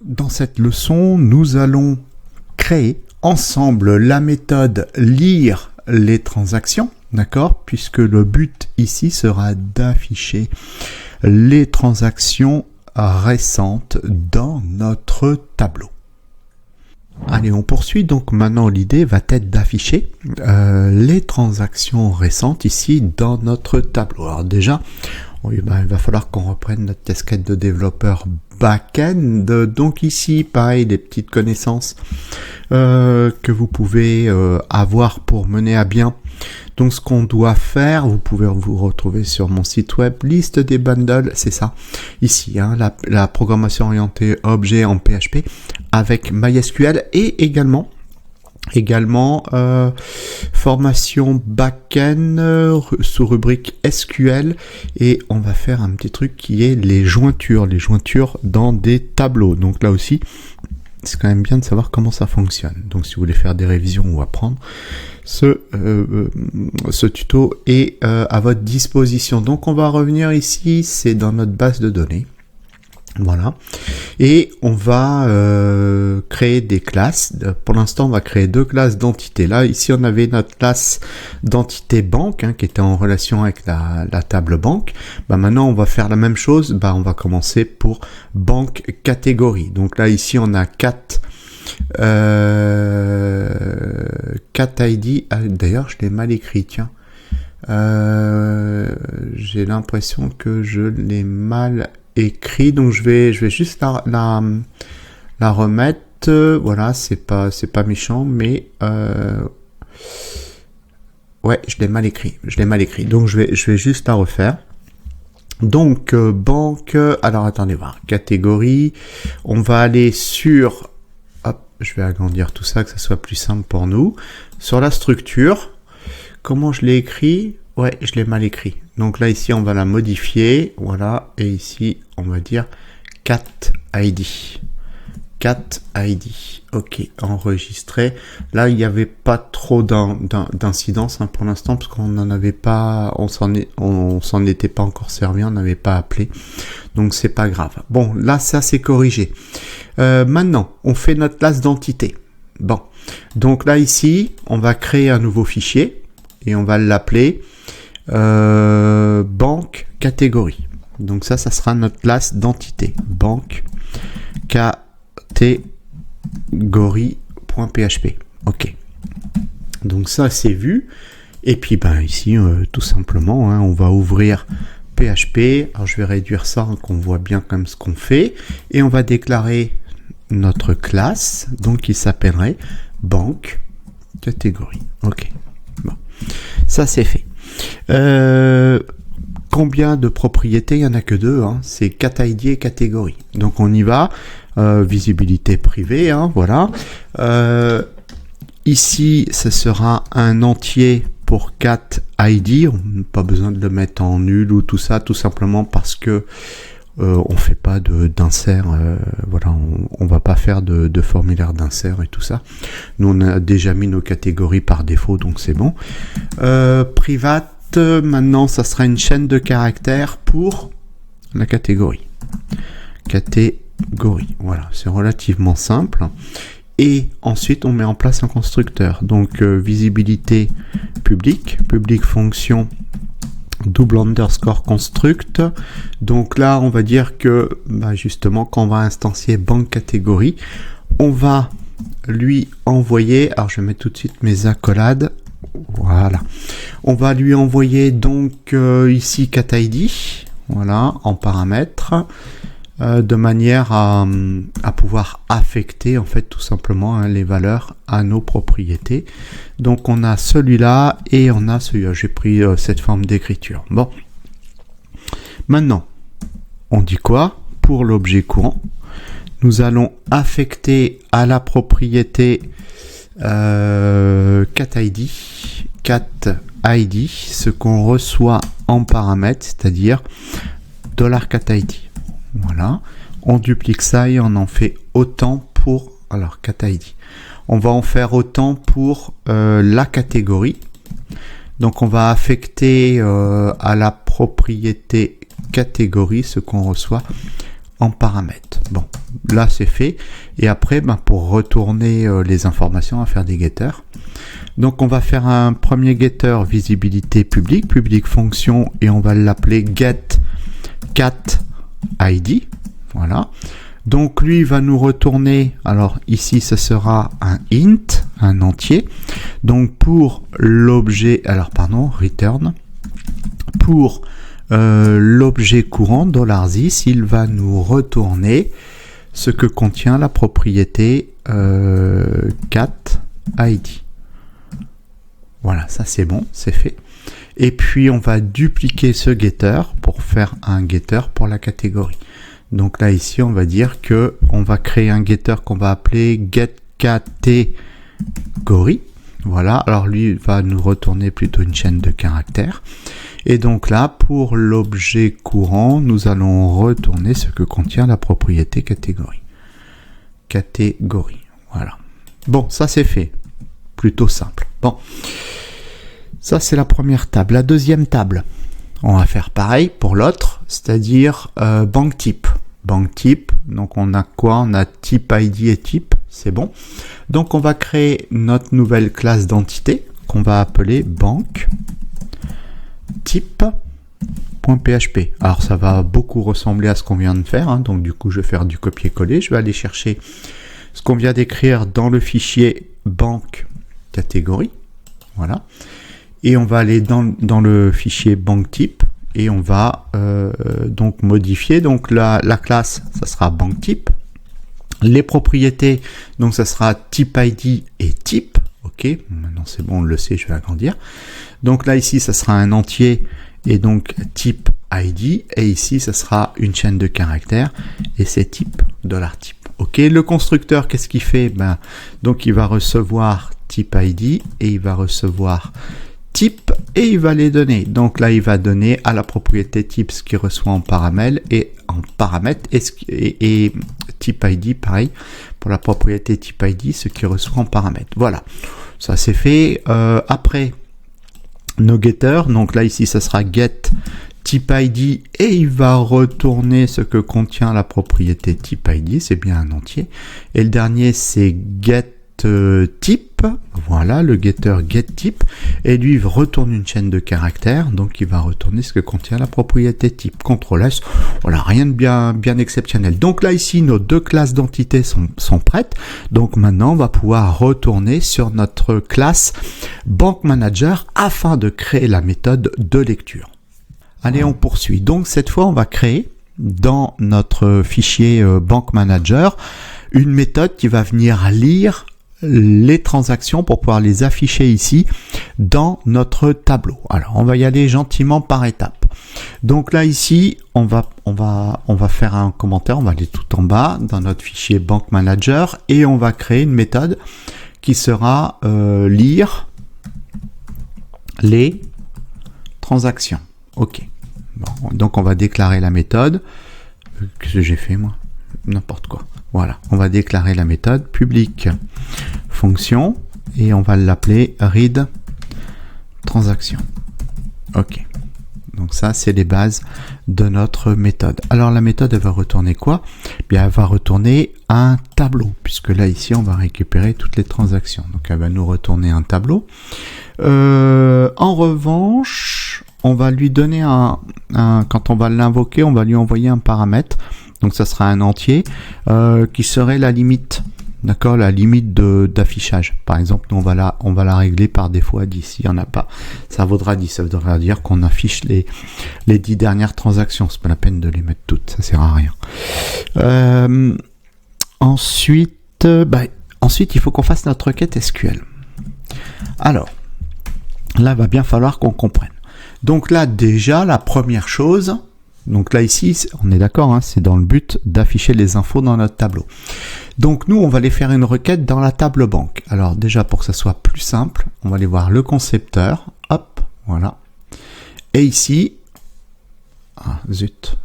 Dans cette leçon, nous allons créer ensemble la méthode lire les transactions, d'accord? Puisque le but ici sera d'afficher les transactions récentes dans notre tableau. Allez, on poursuit. Donc maintenant, l'idée va être d'afficher les transactions récentes ici dans notre tableau. Alors déjà, il va falloir qu'on reprenne notre casquette de développeur back-end. Donc ici, pareil, des petites connaissances que vous pouvez avoir pour mener à bien. Donc ce qu'on doit faire, vous pouvez vous retrouver sur mon site web, liste des bundles, c'est ça, ici, hein, la programmation orientée objet en PHP avec MySQL et également formation back-end sous rubrique SQL, et on va faire un petit truc qui est les jointures dans des tableaux. Donc là aussi, c'est quand même bien de savoir comment ça fonctionne. Donc si vous voulez faire des révisions ou apprendre, ce tuto est à votre disposition. Donc on va revenir ici, c'est dans notre base de données. Voilà. Et on va créer des classes. Pour l'instant, on va créer deux classes d'entités. Là, ici, on avait notre classe d'entité banque, hein, qui était en relation avec la table banque. Maintenant, on va faire la même chose. On va commencer pour banque catégorie. Donc là, ici, on a 4 ID. D'ailleurs, je l'ai mal écrit, tiens. J'ai l'impression que je l'ai mal écrit, donc je vais juste la remettre. Voilà, c'est pas méchant, mais ouais, je l'ai mal écrit. Donc je vais juste la refaire. Donc banque, alors attendez voir, catégorie, on va aller sur, hop, je vais agrandir tout ça que ça soit plus simple pour nous. Sur la structure, comment je l'ai écrit? Ouais, je l'ai mal écrit. Donc là, ici, on va la modifier. Voilà. Et ici, on va dire 4 ID. 4 ID. OK. Enregistré. Là, il n'y avait pas trop d'incidence pour l'instant, parce qu'on n'en avait pas, on s'en était pas encore servi, on n'avait pas appelé. Donc, c'est pas grave. Bon, là, ça, c'est corrigé. Maintenant, on fait notre classe d'entité. Bon. Donc là, ici, on va créer un nouveau fichier et on va l'appeler banque catégorie. Donc ça sera notre classe d'entité, banque catégorie.php. OK. Donc ça c'est vu. Et puis ici tout simplement, hein, on va ouvrir PHP. Alors je vais réduire ça, hein, qu'on voit bien comme ce qu'on fait, et on va déclarer notre classe, donc qui s'appellerait banque catégorie. OK. Bon. Ça c'est fait. Combien de propriétés? Il n'y en a que deux, hein. C'est cat ID et catégorie. Donc on y va. Visibilité privée, hein, voilà. Ici, ce sera un entier pour cat ID. On n'a pas besoin de le mettre en nul ou tout ça, tout simplement parce que on fait pas d'insert, voilà, on va pas faire de formulaire d'insert et tout ça. Nous on a déjà mis nos catégories par défaut, donc c'est bon. Private, maintenant ça sera une chaîne de caractères pour la catégorie. Catégorie, voilà, c'est relativement simple. Et ensuite on met en place un constructeur. Donc visibilité public fonction double underscore construct. Donc là on va dire que justement quand on va instancier banque catégorie, on va lui envoyer, alors je vais mettre tout de suite mes accolades, voilà, on va lui envoyer donc ici cat ID, voilà, en paramètres, de manière à pouvoir affecter en fait tout simplement, hein, les valeurs à nos propriétés. Donc on a celui-là et on a celui-là. J'ai pris cette forme d'écriture. Bon, maintenant on dit quoi? Pour l'objet courant, nous allons affecter à la propriété cat ID ce qu'on reçoit en paramètre, c'est-à-dire $cat_id. Voilà, on duplique ça et on en fait autant pour, alors cat ID, on va en faire autant pour la catégorie. Donc on va affecter à la propriété catégorie ce qu'on reçoit en paramètres. Bon, là c'est fait. Et après, pour retourner les informations, on va faire des getters. Donc on va faire un premier getter visibilité publique, public fonction, et on va l'appeler get cat id. Voilà. Donc lui va nous retourner, alors ici ce sera un int, un entier. Donc pour l'objet, return, pour l'objet courant $this, il va nous retourner ce que contient la propriété cat id. Voilà, ça c'est bon, c'est fait. Et puis on va dupliquer ce getter pour faire un getter pour la catégorie. Donc là ici on va dire que on va créer un getter qu'on va appeler getCategory. Voilà, alors lui va nous retourner plutôt une chaîne de caractères. Et donc là pour l'objet courant, nous allons retourner ce que contient la propriété catégorie. Catégorie, voilà. Bon, ça c'est fait. Plutôt simple. Bon, ça c'est la première table. La deuxième table, on va faire pareil pour l'autre, c'est-à-dire banque type. Banque type, donc on a quoi? On a type ID et type, c'est bon. Donc on va créer notre nouvelle classe d'entité qu'on va appeler banque type.php. Alors ça va beaucoup ressembler à ce qu'on vient de faire, hein. Donc du coup je vais faire du copier-coller. Je vais aller chercher ce qu'on vient d'écrire dans le fichier banque catégorie, voilà, et on va aller dans le fichier banque type et on va donc modifier, donc la classe ça sera banque type, les propriétés donc ça sera type ID et type, ok, maintenant c'est bon, on le sait, je vais agrandir, donc là ici ça sera un entier et donc type ID, et ici ça sera une chaîne de caractères et c'est type $type. Ok, le constructeur, qu'est-ce qu'il fait? Donc il va recevoir type ID et il va recevoir type et il va les donner. Donc là, il va donner à la propriété type ce qu'il reçoit en paramètre et type ID, pareil, pour la propriété type ID, ce qu'il reçoit en paramètre. Voilà, ça c'est fait. Après, nos getters, donc là ici, ça sera get type ID et il va retourner ce que contient la propriété type ID, c'est bien un entier. Et le dernier c'est get type, voilà le getter getType, et lui il retourne une chaîne de caractères, donc il va retourner ce que contient la propriété type. CTRL S, voilà, rien de bien exceptionnel. Donc là ici nos deux classes d'entités sont prêtes, donc maintenant on va pouvoir retourner sur notre classe Bank Manager afin de créer la méthode de lecture. Allez, on poursuit. Donc cette fois, on va créer dans notre fichier Bank Manager une méthode qui va venir lire les transactions pour pouvoir les afficher ici dans notre tableau. Alors, on va y aller gentiment par étapes. Donc là ici, on va faire un commentaire. On va aller tout en bas dans notre fichier Bank Manager et on va créer une méthode qui sera lire les transactions. Ok. Bon, donc on va déclarer la méthode. Qu'est-ce que j'ai fait moi? N'importe quoi. Voilà, on va déclarer la méthode public fonction et on va l'appeler read transaction. Ok. Donc ça, c'est les bases de notre méthode. Alors la méthode, elle va retourner quoi? Bien, elle va retourner un tableau, puisque là, ici, on va récupérer toutes les transactions. Donc elle va nous retourner un tableau. En revanche, on va lui donner quand on va l'invoquer, on va lui envoyer un paramètre. Donc ça sera un entier qui serait la limite. D'accord, la limite d'affichage. Par exemple, nous, on va la régler par défaut à 10. S'il n'y en a pas, ça vaudra 10. Ça voudra dire qu'on affiche les 10 dernières transactions. C'est pas la peine de les mettre toutes. Ça sert à rien. Ensuite, il faut qu'on fasse notre requête SQL. Alors, là, il va bien falloir qu'on comprenne. Donc là, déjà, la première chose, donc là, ici, on est d'accord, hein, c'est dans le but d'afficher les infos dans notre tableau. Donc nous, on va aller faire une requête dans la table banque. Alors déjà, pour que ça soit plus simple, on va aller voir le concepteur. Hop, voilà. Et ici, zut,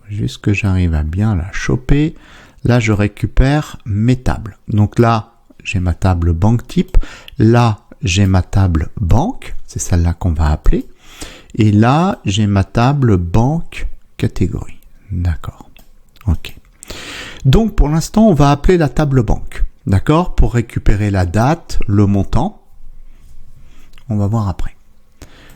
juste que j'arrive à bien la choper. Là, je récupère mes tables. Donc là, j'ai ma table banque type. Là, j'ai ma table banque. C'est celle-là qu'on va appeler. Et là, j'ai ma table banque catégorie. D'accord. Ok. Donc pour l'instant, on va appeler la table banque. D'accord? Pour récupérer la date, le montant. On va voir après.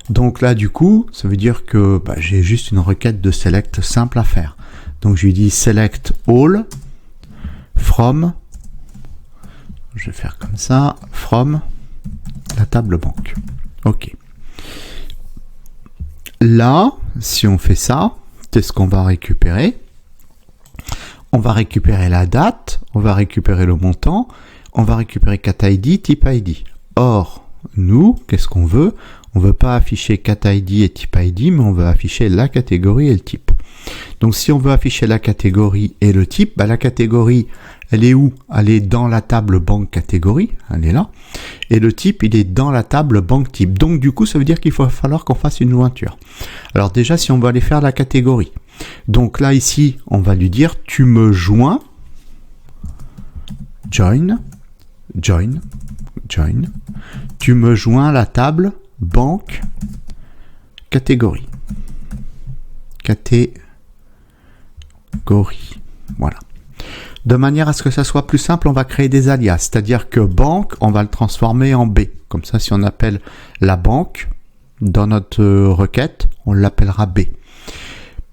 Donc là, du coup, ça veut dire que j'ai juste une requête de select simple à faire. Donc je lui dis select all from, je vais faire comme ça, from la table banque. Ok. Là, si on fait ça, qu'est-ce qu'on va récupérer? On va récupérer la date, on va récupérer le montant, on va récupérer cat ID, type ID. Or, nous, qu'est-ce qu'on veut? On ne veut pas afficher cat ID et type ID, mais on veut afficher la catégorie et le type. Donc si on veut afficher la catégorie et le type, la catégorie, elle est où? Elle est dans la table banque catégorie, elle est là. Et le type, il est dans la table banque type. Donc du coup, ça veut dire qu'il va falloir qu'on fasse une jointure. Alors déjà, si on va aller faire la catégorie. Donc là, ici, on va lui dire, tu me joins, join, tu me joins la table banque catégorie. Voilà. De manière à ce que ça soit plus simple, on va créer des alias. C'est-à-dire que banque, on va le transformer en B. Comme ça, si on appelle la banque dans notre requête, on l'appellera B.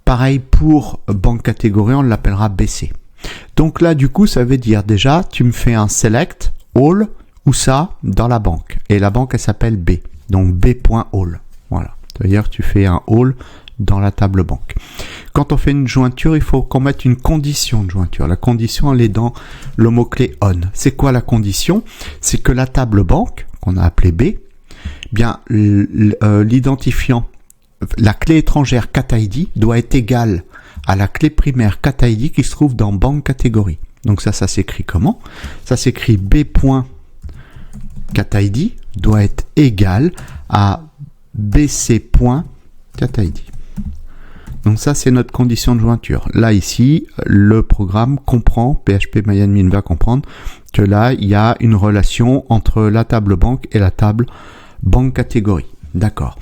Pareil pour banque catégorie, on l'appellera BC. Donc là, du coup, ça veut dire déjà, tu me fais un select all ou ça dans la banque. Et la banque, elle s'appelle B. Donc B.all. Voilà. Ça veut dire que tu fais un all dans la table banque. Quand on fait une jointure, il faut qu'on mette une condition de jointure. La condition, elle est dans le mot-clé on. C'est quoi la condition? C'est que la table banque, qu'on a appelée B, bien l'identifiant, la clé étrangère cat ID doit être égale à la clé primaire cat ID qui se trouve dans banque catégorie. Donc ça s'écrit comment? Ça s'écrit B.cat ID doit être égal à bc.cat ID. Donc ça, c'est notre condition de jointure. Là, ici, le programme comprend, PHP va comprendre que là, il y a une relation entre la table banque et la table banque catégorie. D'accord.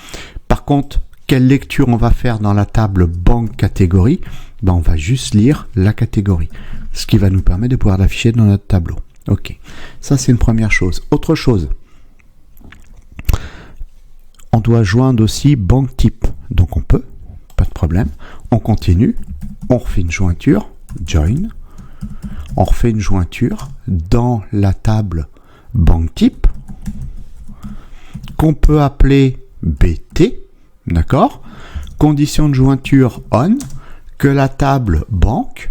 Par contre, quelle lecture on va faire dans la table banque catégorie? On va juste lire la catégorie, ce qui va nous permettre de pouvoir l'afficher dans notre tableau. Ok. Ça, c'est une première chose. Autre chose. On doit joindre aussi banque type. Donc on peut, pas de problème. On continue, on refait une jointure, join. On refait une jointure dans la table banque type qu'on peut appeler BT, d'accord? Condition de jointure on, que la table banque,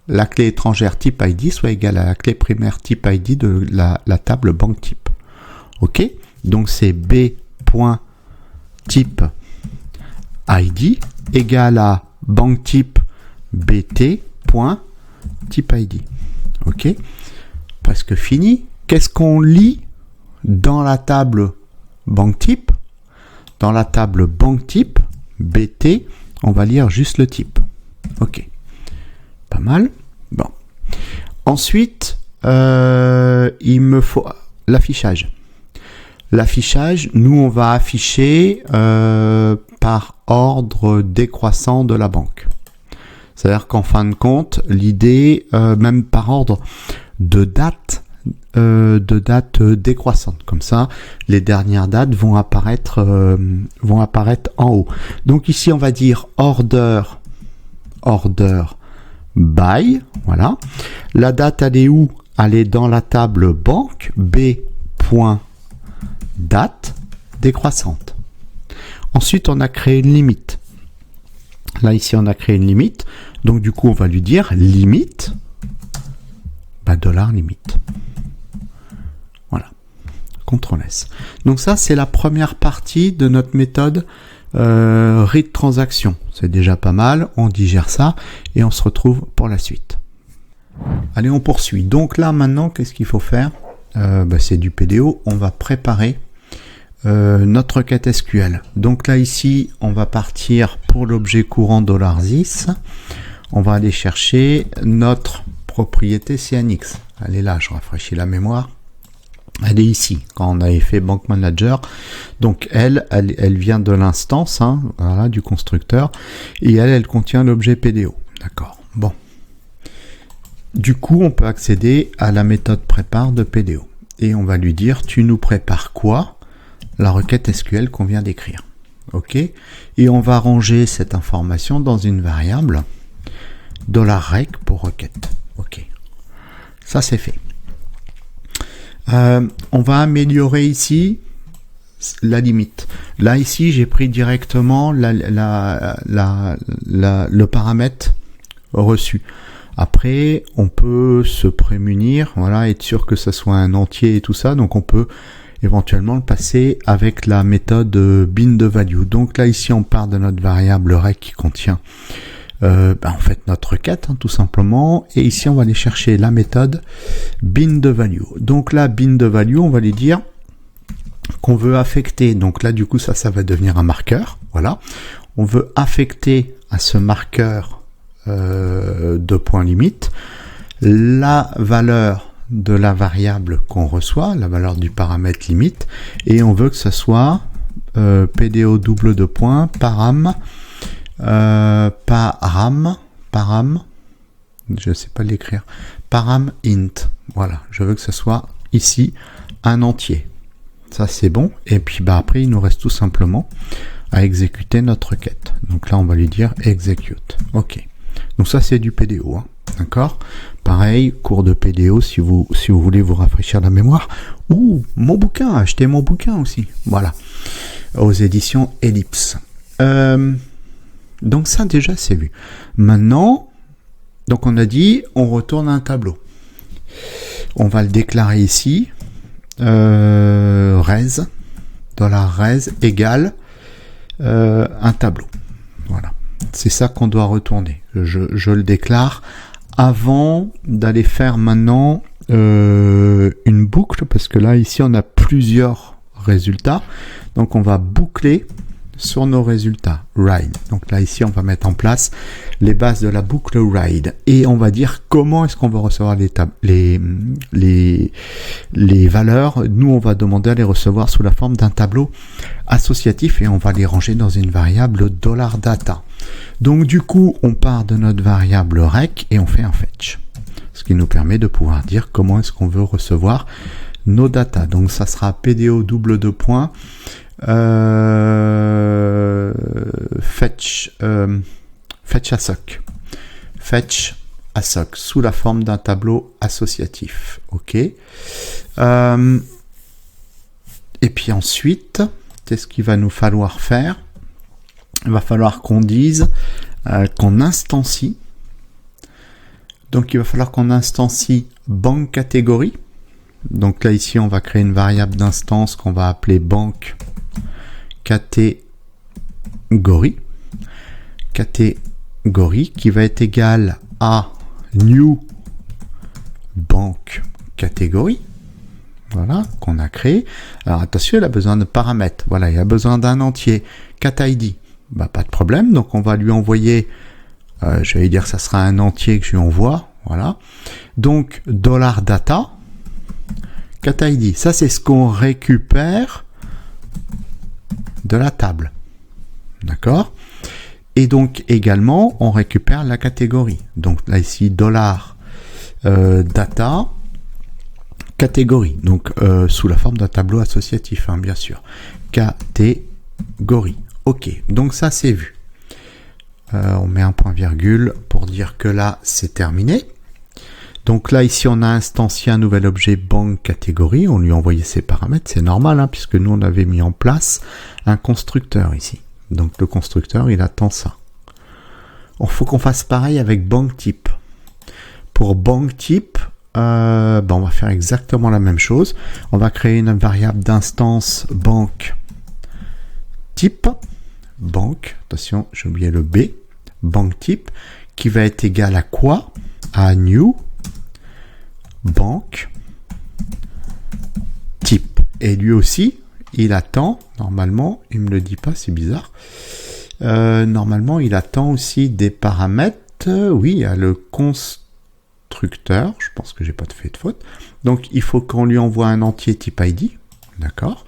la clé étrangère type ID soit égale à la clé primaire type ID de la table banque type. Ok? Donc c'est B.type ID égale à banque type bt.type ID. Ok? Presque fini. Qu'est-ce qu'on lit dans la table banque type? Dans la table banque type bt, on va lire juste le type. Ok. Pas mal. Bon. Ensuite, il me faut l'affichage. L'affichage, nous, on va afficher par ordre décroissant de la banque. C'est-à-dire qu'en fin de compte, l'idée, même par ordre de date décroissante. Comme ça, les dernières dates vont apparaître en haut. Donc ici, on va dire order by. Voilà. La date, elle est où? Elle est dans la table banque b.date décroissante. Ensuite, on a créé une limite. Là, ici, on a créé une limite. Donc, du coup, on va lui dire limite, $limite. Voilà. CTRL S. Donc, ça, c'est la première partie de notre méthode read transaction. C'est déjà pas mal. On digère ça et on se retrouve pour la suite. Allez, on poursuit. Donc là, maintenant, qu'est-ce qu'il faut faire? C'est du PDO. On va préparer notre requête SQL. Donc là, ici, on va partir pour l'objet courant $10. On va aller chercher notre propriété CNX. Elle est là, je rafraîchis la mémoire. Elle est ici, quand on avait fait Bank Manager. Donc elle vient de l'instance, voilà, du constructeur. Et elle contient l'objet PDO. D'accord. Bon. du coup, on peut accéder à la méthode prépare de PDO. Et on va lui dire, tu nous prépares quoi? La requête SQL qu'on vient d'écrire. OK? Et on va ranger cette information dans une variable $rec pour requête. OK. Ça, c'est fait. On va améliorer ici la limite. Là, ici, j'ai pris directement le paramètre reçu. Après, on peut se prémunir, voilà, être sûr que ça soit un entier et tout ça. Donc, on peut éventuellement le passer avec la méthode bind value. Donc là, ici, on part de notre variable rec qui contient en fait notre requête, tout simplement. Et ici, on va aller chercher la méthode bind value. Donc là, bind value, on va lui dire qu'on veut affecter. Donc là, du coup, ça va devenir un marqueur. Voilà. On veut affecter à ce marqueur de point limite la valeur de la variable qu'on reçoit, la valeur du paramètre limite, et on veut que ce soit PDO double de points param, je sais pas l'écrire, param int. Voilà, je veux que ce soit ici un entier. Ça c'est bon. Et puis après il nous reste tout simplement à exécuter notre requête. Donc là on va lui dire execute. Ok. Donc ça c'est du PDO. D'accord. Pareil, cours de PDO si vous voulez vous rafraîchir la mémoire. Ou mon bouquin, achetez mon bouquin aussi. Voilà. Aux éditions Ellipse. Donc ça déjà c'est vu. Maintenant, donc on a dit on retourne à un tableau. On va le déclarer ici. $res égale un tableau. Voilà. C'est ça qu'on doit retourner. Je le déclare avant d'aller faire maintenant une boucle, parce que là ici on a plusieurs résultats. Donc on va boucler sur nos résultats ride. Donc là ici on va mettre en place les bases de la boucle ride et on va dire comment est-ce qu'on va recevoir les valeurs. Nous on va demander à les recevoir sous la forme d'un tableau associatif et on va les ranger dans une variable $data. Donc du coup on part de notre variable rec et on fait un fetch, ce qui nous permet de pouvoir dire comment est-ce qu'on veut recevoir nos data. Donc ça sera PDO double de points fetch assoc sous la forme d'un tableau associatif. Ok. Et puis ensuite, qu'est-ce qu'il va nous falloir faire? Il va falloir qu'on dise qu'on instancie. Donc il va falloir qu'on instancie banque catégorie. Donc là ici on va créer une variable d'instance qu'on va appeler banque catégorie qui va être égale à new banque catégorie. Voilà, qu'on a créé. Alors attention, il a besoin de paramètres. Voilà, il a besoin d'un entier. Cat ID. Bah, pas de problème. Donc on va lui envoyer, j'allais dire ça sera un entier que je lui envoie. Voilà. Donc $data cat ID. Ça c'est ce qu'on récupère de la table. D'accord? Et donc également on récupère la catégorie. Donc là ici $data catégorie. Donc sous la forme d'un tableau associatif, bien sûr. Catégorie. Ok. Donc ça c'est vu. On met un point virgule pour dire que là c'est terminé. Donc là, ici, on a instancié un nouvel objet banque catégorie. On lui a envoyé ses paramètres. C'est normal, puisque nous, on avait mis en place un constructeur ici. Donc le constructeur, il attend ça. Il faut qu'on fasse pareil avec banque type. Pour banque type, on va faire exactement la même chose. On va créer une variable d'instance banque type. Banque, attention, j'ai oublié le B. Banque type, qui va être égal à quoi? À new banque type. Et lui aussi, il attend, normalement, il me le dit pas, c'est bizarre. Normalement, il attend aussi des paramètres. Oui, il y a le constructeur. Je pense que j'ai pas fait de faute. Donc, il faut qu'on lui envoie un entier type ID. D'accord.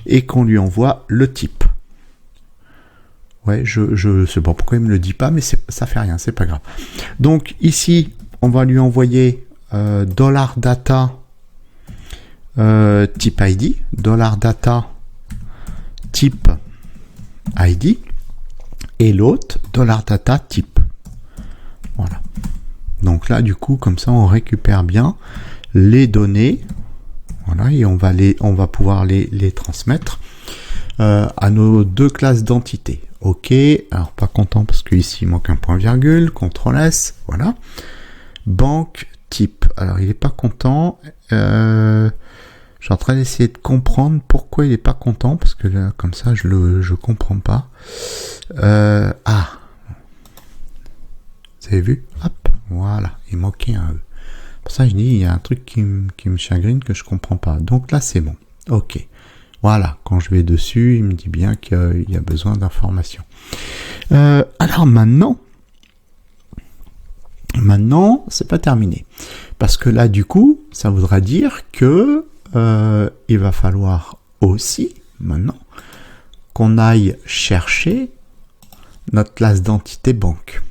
Et qu'on lui envoie le type. Ouais, je sais pas pourquoi il me le dit pas, mais ça fait rien, c'est pas grave. Donc, ici, on va lui envoyer $data type ID, $data type ID, et l'autre $data type. Voilà. Donc là, du coup, comme ça, on récupère bien les données. Voilà, et on va pouvoir les transmettre à nos deux classes d'entités. OK. Alors, pas content parce qu'ici, il manque un point virgule. CTRL S. Voilà. Banque type. Alors, il n'est pas content. Je suis en train d'essayer de comprendre pourquoi il n'est pas content, parce que là, comme ça, je comprends pas. Vous avez vu? Hop, voilà, il manquait un E. Pour ça, je dis, il y a un truc qui me chagrine que je comprends pas. Donc là, c'est bon. OK. Voilà, quand je vais dessus, il me dit bien qu'il y a besoin d'informations. Alors maintenant, c'est pas terminé. Parce que là, du coup, ça voudra dire que il va falloir aussi, maintenant, qu'on aille chercher notre classe d'entité banque.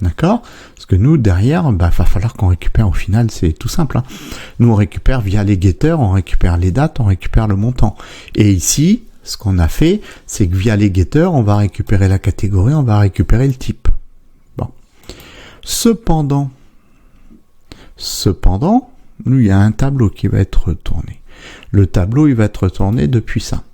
D'accord? Parce que nous, derrière, va falloir qu'on récupère, au final, c'est tout simple. Hein. Nous, on récupère via les getters, on récupère les dates, on récupère le montant. Et ici, ce qu'on a fait, c'est que via les getters, on va récupérer la catégorie, on va récupérer le type. Bon. Cependant, nous, il y a un tableau qui va être retourné. Le tableau, il va être retourné depuis ça.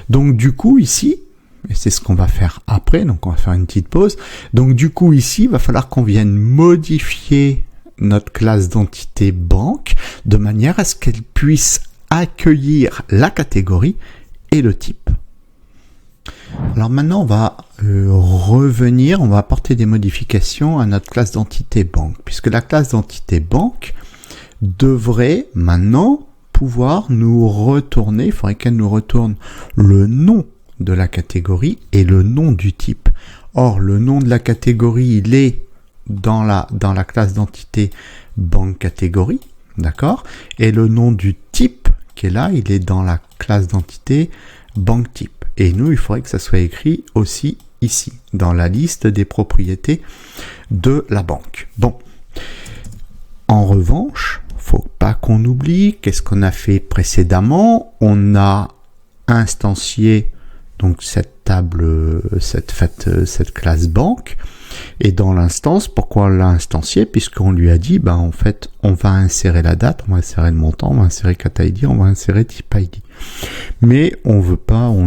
Donc, du coup, ici, et c'est ce qu'on va faire après, donc on va faire une petite pause. Donc, du coup, ici, il va falloir qu'on vienne modifier notre classe d'entité banque de manière à ce qu'elle puisse accueillir la catégorie et le type. Alors maintenant, on va revenir, on va apporter des modifications à notre classe d'entité banque, puisque la classe d'entité banque devrait maintenant pouvoir nous retourner, il faudrait qu'elle nous retourne le nom de la catégorie et le nom du type. Or, le nom de la catégorie, il est dans la classe d'entité banque catégorie, d'accord? Et le nom du type qui est là, il est dans la classe d'entité banque type. Et nous, il faudrait que ça soit écrit aussi ici, dans la liste des propriétés de la banque. Bon. En revanche, faut pas qu'on oublie qu'est-ce qu'on a fait précédemment. On a instancié donc cette classe banque, et dans l'instance, pourquoi on l'a instancié? Puisqu'on lui a dit, en fait, on va insérer la date, on va insérer le montant, on va insérer cat ID, on va insérer type ID. Mais on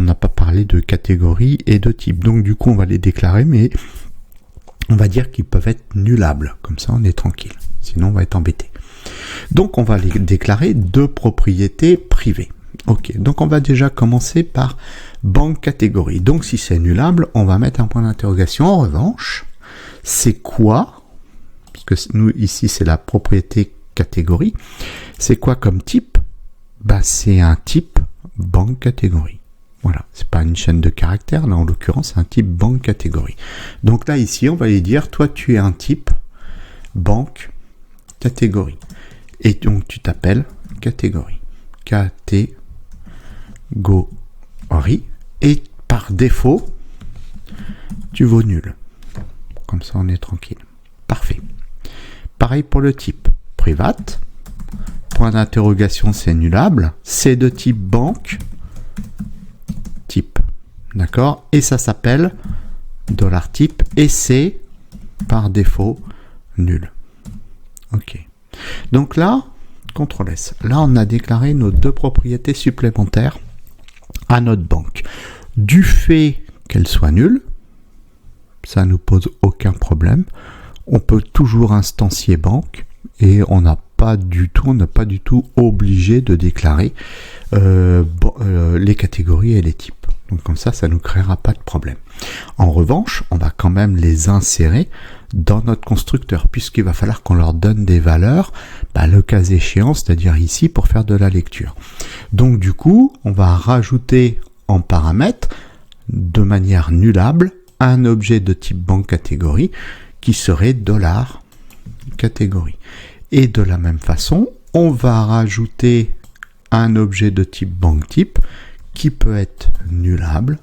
n'a pas parlé de catégorie et de type. Donc du coup, on va les déclarer, mais on va dire qu'ils peuvent être nullables. Comme ça, on est tranquille. Sinon, on va être embêté. Donc, on va les déclarer deux propriétés privées. Ok, donc on va déjà commencer par banque catégorie. Donc si c'est nullable, on va mettre un point d'interrogation. En revanche, c'est quoi? Parce que nous, ici, c'est la propriété catégorie. C'est quoi comme type? C'est un type banque catégorie. Voilà, c'est pas une chaîne de caractères, là en l'occurrence, c'est un type banque catégorie. Donc là, ici, on va lui dire, toi, tu es un type banque catégorie. Et donc, tu t'appelles catégorie. Catégorie. Et par défaut, tu vaux nul. Comme ça, on est tranquille. Parfait. Pareil pour le type. Private. Point d'interrogation, c'est nullable. C'est de type banque. Type. D'accord? Et ça s'appelle $type. Et c'est, par défaut, nul. Ok. Donc là, CTRL S. Là, on a déclaré nos deux propriétés supplémentaires à notre banque. Du fait qu'elle soit nulle, ça ne nous pose aucun problème. On peut toujours instancier banque et on n'est pas du tout obligé de déclarer les catégories et les types. Donc comme ça ne nous créera pas de problème. En revanche, on va quand même les insérer dans notre constructeur, puisqu'il va falloir qu'on leur donne des valeurs, le cas échéant, c'est-à-dire ici, pour faire de la lecture. Donc du coup, on va rajouter en paramètre, de manière nullable, un objet de type banque catégorie, qui serait $catégorie. Et de la même façon, on va rajouter un objet de type banque type, qui peut être nullable,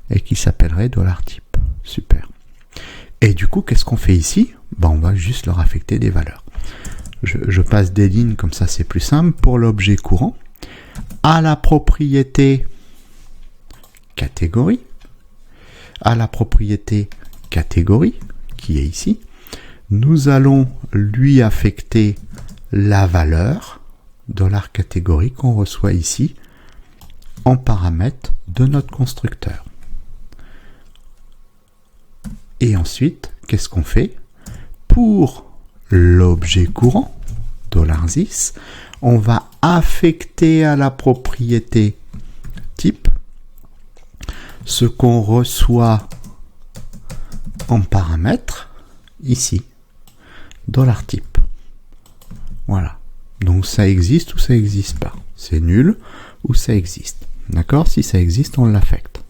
et qui s'appellerait $type. Super. Et du coup, qu'est-ce qu'on fait ici? On va juste leur affecter des valeurs. Je passe des lignes comme ça, c'est plus simple. Pour l'objet courant, à la propriété catégorie, qui est ici, nous allons lui affecter la valeur $catégorie qu'on reçoit ici en paramètre de notre constructeur. Et ensuite, qu'est-ce qu'on fait? Pour l'objet courant, $10, on va affecter à la propriété type ce qu'on reçoit en paramètre ici, $type. Voilà. Donc ça existe ou ça n'existe pas. C'est nul ou ça existe. D'accord? Si ça existe, on l'affecte.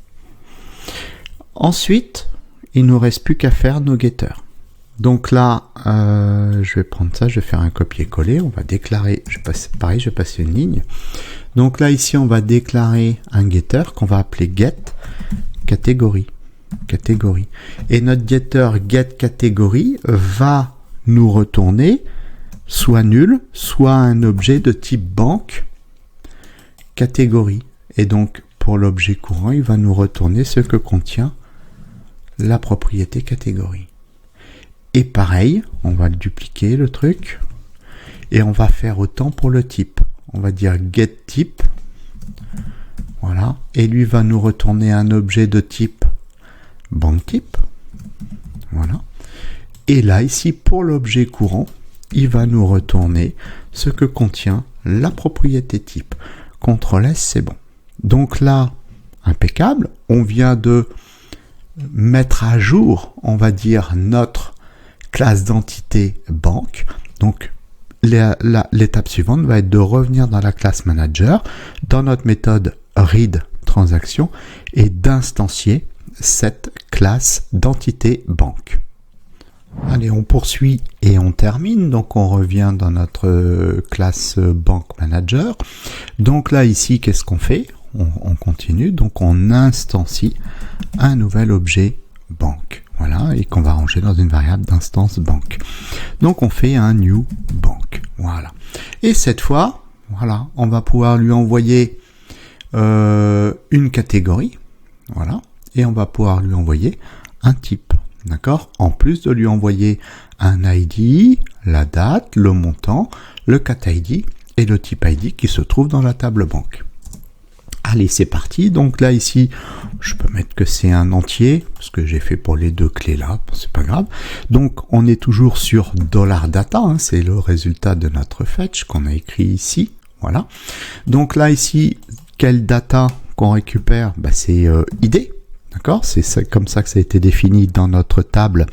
Ensuite, il ne nous reste plus qu'à faire nos getters. Donc là, je vais prendre ça, je vais faire un copier-coller. On va déclarer, je vais passer une ligne. Donc là, ici, on va déclarer un getter qu'on va appeler get catégorie. Et notre getter get catégorie va nous retourner soit nul, soit un objet de type banque catégorie. Et donc, pour l'objet courant, il va nous retourner ce que contient la propriété catégorie. Et pareil, on va dupliquer le truc et on va faire autant pour le type. On va dire get type, voilà, et lui va nous retourner un objet de type banque type, voilà. Et là ici pour l'objet courant, il va nous retourner ce que contient la propriété type. CTRL S, c'est bon. Donc là, impeccable, on vient de mettre à jour, on va dire, notre classe d'entité banque. Donc l'étape suivante va être de revenir dans la classe manager, dans notre méthode read transaction, et d'instancier cette classe d'entité banque. Allez, on poursuit et on termine. Donc on revient dans notre classe banque manager. Donc là ici, qu'est-ce qu'on fait? On continue. Donc on instancie un nouvel objet banque. Voilà, et qu'on va ranger dans une variable d'instance banque. Donc on fait un new banque. Voilà. Et cette fois, voilà, on va pouvoir lui envoyer une catégorie. Voilà. Et on va pouvoir lui envoyer un type. D'accord? En plus de lui envoyer un ID, la date, le montant, le cat ID et le type ID qui se trouve dans la table banque. Allez, c'est parti. Donc là, ici, je peux mettre que c'est un entier, ce que j'ai fait pour les deux clés là, c'est pas grave. Donc, on est toujours sur $data, hein, c'est le résultat de notre fetch qu'on a écrit ici. Voilà. Donc là, ici, quelle data qu'on récupère? Bah, c'est ID. D'accord? C'est comme ça que ça a été défini dans notre table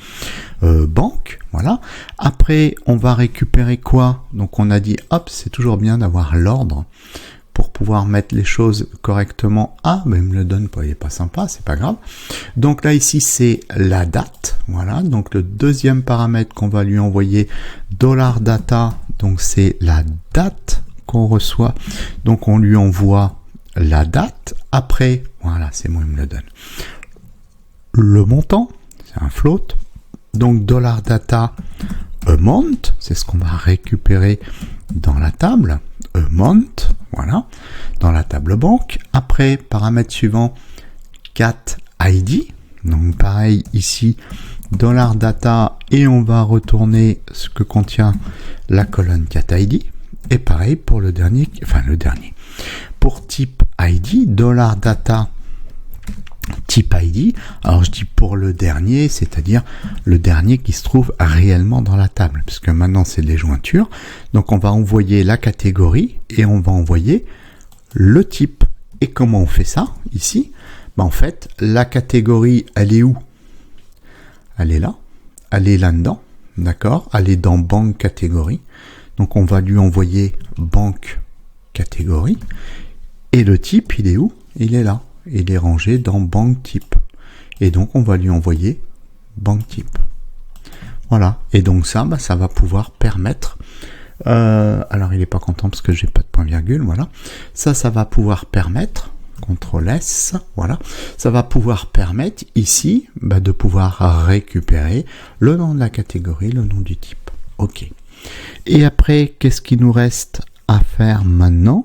banque. Voilà. Après, on va récupérer quoi? Donc, on a dit, hop, c'est toujours bien d'avoir l'ordre pour pouvoir mettre les choses correctement. Ah, mais il me le donne pas, il est pas sympa, c'est pas grave. Donc là, ici, c'est la date. Voilà. Donc, le deuxième paramètre qu'on va lui envoyer, $data. Donc, c'est la date qu'on reçoit. Donc, on lui envoie la date. Après, voilà, c'est moi, il me le donne. Le montant, c'est un float. Donc, $data amount, c'est ce qu'on va récupérer dans la table. Amount, voilà, dans la table banque. Après, paramètre suivant, cat ID. Donc, pareil, ici, $data, et on va retourner ce que contient la colonne cat ID. Et pareil pour le dernier, pour type ID, $data type ID. Alors je dis pour le dernier, c'est-à-dire le dernier qui se trouve réellement dans la table, puisque maintenant c'est les jointures. Donc on va envoyer la catégorie et on va envoyer le type. Et comment on fait ça ici? Ben, en fait, la catégorie, elle est où? Elle est là. Elle est là-dedans. D'accord? Elle est dans banque catégorie. Donc on va lui envoyer banque catégorie. Et le type, il est où? Il est là. Il est rangé dans banque type. Et donc, on va lui envoyer banque type. Voilà. Et donc ça, bah, ça va pouvoir permettre... alors, il n'est pas content parce que j'ai pas de point-virgule. Voilà. Ça va pouvoir permettre... CTRL S, voilà. Ça va pouvoir permettre ici bah, de pouvoir récupérer le nom de la catégorie, le nom du type. OK. Et après, qu'est-ce qu'il nous reste à faire maintenant?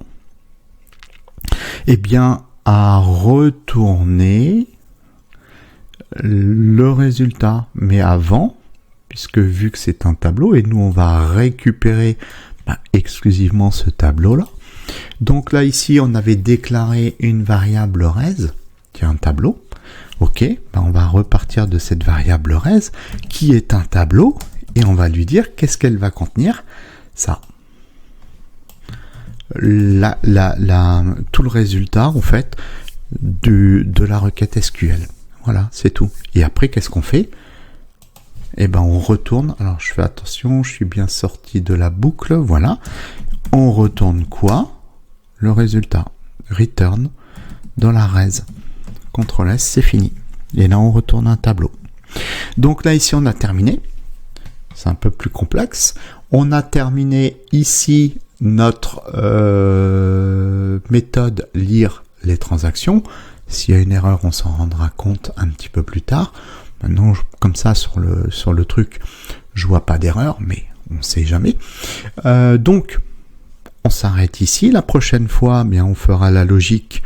Eh bien, à retourner le résultat. Mais avant, puisque vu que c'est un tableau, et nous on va récupérer exclusivement ce tableau-là. Donc là, ici, on avait déclaré une variable res, qui est un tableau. Ok, on va repartir de cette variable res, qui est un tableau, et on va lui dire qu'est-ce qu'elle va contenir. Ça. Tout le résultat, en fait, de la requête SQL. Voilà, c'est tout. Et après, qu'est-ce qu'on fait? Eh ben, on retourne. Alors, je fais attention, je suis bien sorti de la boucle. Voilà. On retourne quoi? Le résultat. Return dans la res. CTRL S, c'est fini. Et là, on retourne un tableau. Donc là, ici, on a terminé. C'est un peu plus complexe. On a terminé ici notre méthode lire les transactions. S'il y a une erreur, on s'en rendra compte un petit peu plus tard. Maintenant, comme ça, sur le truc, je vois pas d'erreur, mais on sait jamais. Donc, on s'arrête ici. La prochaine fois, bien, on fera la logique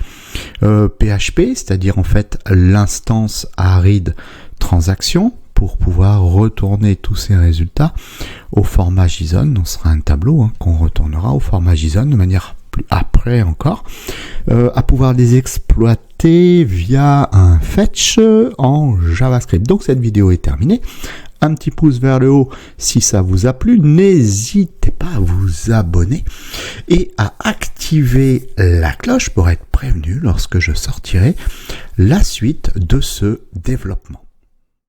PHP, c'est-à-dire en fait l'instance aride transaction pour pouvoir retourner tous ces résultats au format JSON. On sera un tableau qu'on retournera au format JSON de manière plus après encore, à pouvoir les exploiter via un fetch en JavaScript. Donc cette vidéo est terminée. Un petit pouce vers le haut si ça vous a plu. N'hésitez pas à vous abonner et à activer la cloche pour être prévenu lorsque je sortirai la suite de ce développement.